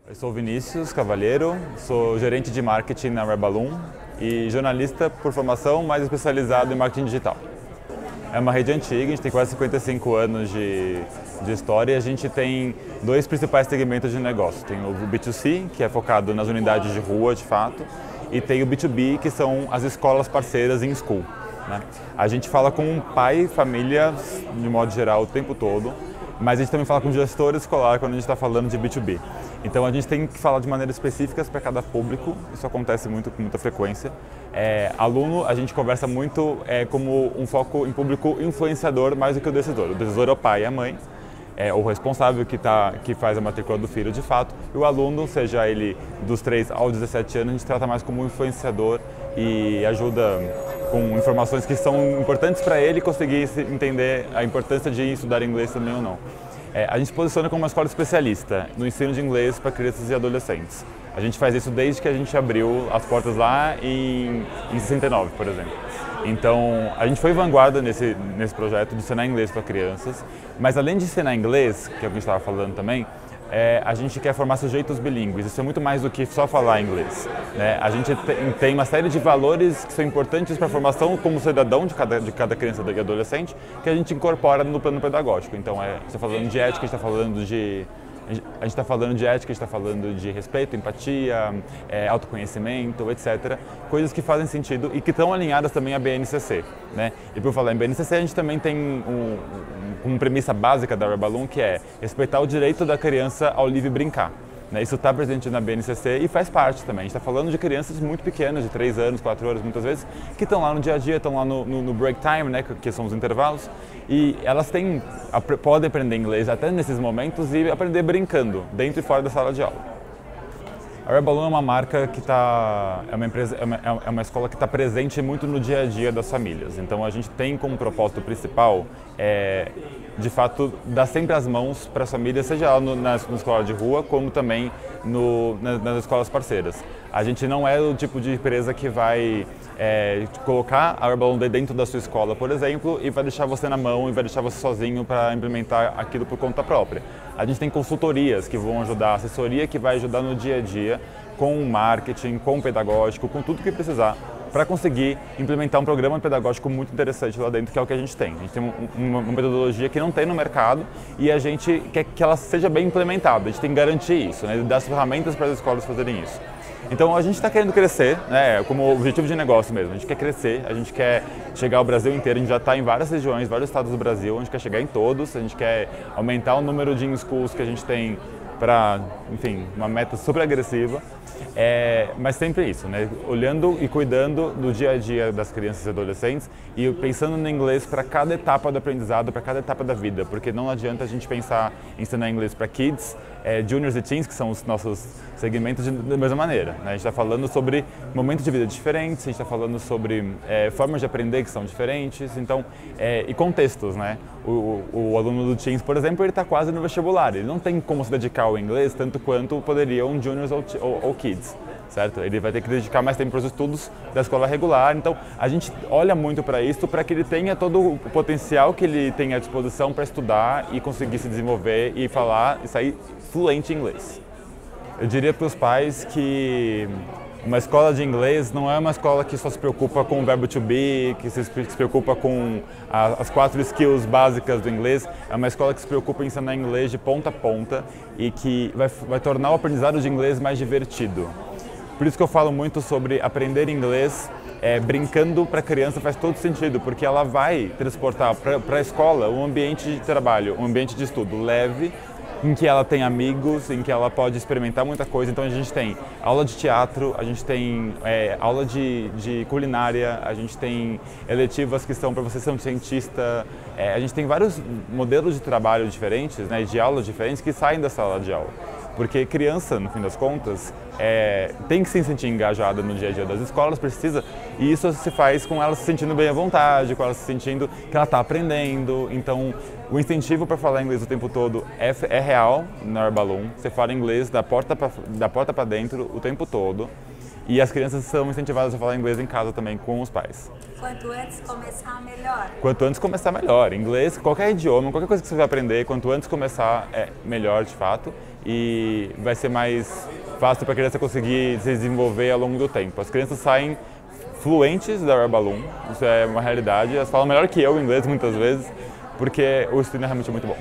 Eu sou Vinícius Cavalheiro, sou gerente de marketing na Reballoon e jornalista por formação, mais especializado em marketing digital. É uma rede antiga, a gente tem quase 55 anos de história e a gente tem dois principais segmentos de negócio. Tem o B2C, que é focado nas unidades de rua, de fato, e tem o B2B, que são as escolas parceiras in school, né? A gente fala com pai, família, de modo geral, o tempo todo, mas a gente também fala com gestor escolar quando a gente está falando de B2B. Então a gente tem que falar de maneiras específicas para cada público, isso acontece com muita frequência. Aluno, a gente conversa muito como um foco em público influenciador mais do que o decisor. O decisor é o pai e a mãe, o responsável que faz a matrícula do filho de fato, e o aluno, seja ele dos 3 aos 17 anos, a gente trata mais como um influenciador e ajuda com informações que são importantes para ele conseguir entender a importância de estudar inglês também ou não. A gente se posiciona como uma escola especialista no ensino de inglês para crianças e adolescentes. A gente faz isso desde que a gente abriu as portas lá em 69, por exemplo. Então, a gente foi vanguarda nesse projeto de ensinar inglês para crianças, mas além de ensinar inglês, que é o que a gente estava falando também, a gente quer formar sujeitos bilíngues. Isso é muito mais do que só falar inglês, né? A gente tem uma série de valores que são importantes para a formação como cidadão de cada criança e adolescente que a gente incorpora no plano pedagógico. Então, a gente está falando de ética, a gente está falando de ética, a gente está falando de respeito, empatia, autoconhecimento, etc. Coisas que fazem sentido e que estão alinhadas também à BNCC, né? E por falar em BNCC, a gente também tem uma premissa básica da Reballoon, que é respeitar o direito da criança ao livre brincar, né? Isso está presente na BNCC e faz parte também. A gente está falando de crianças muito pequenas, de 3 anos, 4 anos muitas vezes, que estão lá no dia a dia, estão lá no break time, né, que são os intervalos, e elas podem aprender inglês até nesses momentos e aprender brincando, dentro e fora da sala de aula. A Reballoon é uma marca que é uma escola que está presente muito no dia a dia das famílias. Então a gente tem como propósito principal, de fato, dar sempre as mãos para as famílias, seja lá na escola de rua, como também nas escolas parceiras. A gente não é o tipo de empresa que vai colocar a Reballoon dentro da sua escola, por exemplo, e vai deixar você na mão e vai deixar você sozinho para implementar aquilo por conta própria. A gente tem consultorias que vão ajudar, assessoria que vai ajudar no dia a dia, com o marketing, com o pedagógico, com tudo que precisar, para conseguir implementar um programa pedagógico muito interessante lá dentro, que é o que a gente tem. A gente tem uma metodologia que não tem no mercado e a gente quer que ela seja bem implementada. A gente tem que garantir isso, né? Dar as ferramentas para as escolas fazerem isso. Então a gente está querendo crescer, né, como objetivo de negócio mesmo. A gente quer crescer, a gente quer chegar ao Brasil inteiro. A gente já está em várias regiões, vários estados do Brasil. A gente quer chegar em todos. A gente quer aumentar o número de in-schools que a gente tem para, enfim, uma meta super agressiva. Mas sempre isso, né? Olhando e cuidando do dia a dia das crianças e adolescentes e pensando no inglês para cada etapa do aprendizado, para cada etapa da vida, porque não adianta a gente pensar em ensinar inglês para kids, juniors e teens, que são os nossos segmentos, da mesma maneira, né? A gente está falando sobre momentos de vida diferentes, a gente está falando sobre formas de aprender que são diferentes, então, e contextos, né? O aluno do teens, por exemplo, ele está quase no vestibular, ele não tem como se dedicar ao inglês tanto quanto poderia um juniors ou kids, certo? Ele vai ter que dedicar mais tempo para os estudos da escola regular, então a gente olha muito para isso, para que ele tenha todo o potencial que ele tem à disposição para estudar e conseguir se desenvolver e falar e sair fluente em inglês. Eu diria para os pais que uma escola de inglês não é uma escola que só se preocupa com o verbo to be, que se preocupa com as 4 skills básicas do inglês. É uma escola que se preocupa em ensinar inglês de ponta a ponta e que vai tornar o aprendizado de inglês mais divertido. Por isso que eu falo muito sobre aprender inglês brincando para a criança. Faz todo sentido, porque ela vai transportar para a escola um ambiente de trabalho, um ambiente de estudo leve, em que ela tem amigos, em que ela pode experimentar muita coisa. Então a gente tem aula de teatro, a gente tem aula de culinária, a gente tem eletivas que são para você ser um cientista, a gente tem vários modelos de trabalho diferentes, né, de aulas diferentes que saem da sala de aula. Porque criança, no fim das contas, tem que se sentir engajada no dia a dia das escolas, precisa, e isso se faz com ela se sentindo bem à vontade, com ela se sentindo que ela está aprendendo. Então, o incentivo para falar inglês o tempo todo é real na Reballoon. Você fala inglês da porta para dentro o tempo todo. E as crianças são incentivadas a falar inglês em casa também com os pais. Quanto antes começar, melhor. Quanto antes começar, melhor. Inglês, qualquer idioma, qualquer coisa que você vai aprender, quanto antes começar é melhor de fato e vai ser mais fácil para a criança conseguir se desenvolver ao longo do tempo. As crianças saem fluentes da Rare Balloon, isso é uma realidade. Elas falam melhor que eu inglês muitas vezes, porque o ensino é realmente muito bom.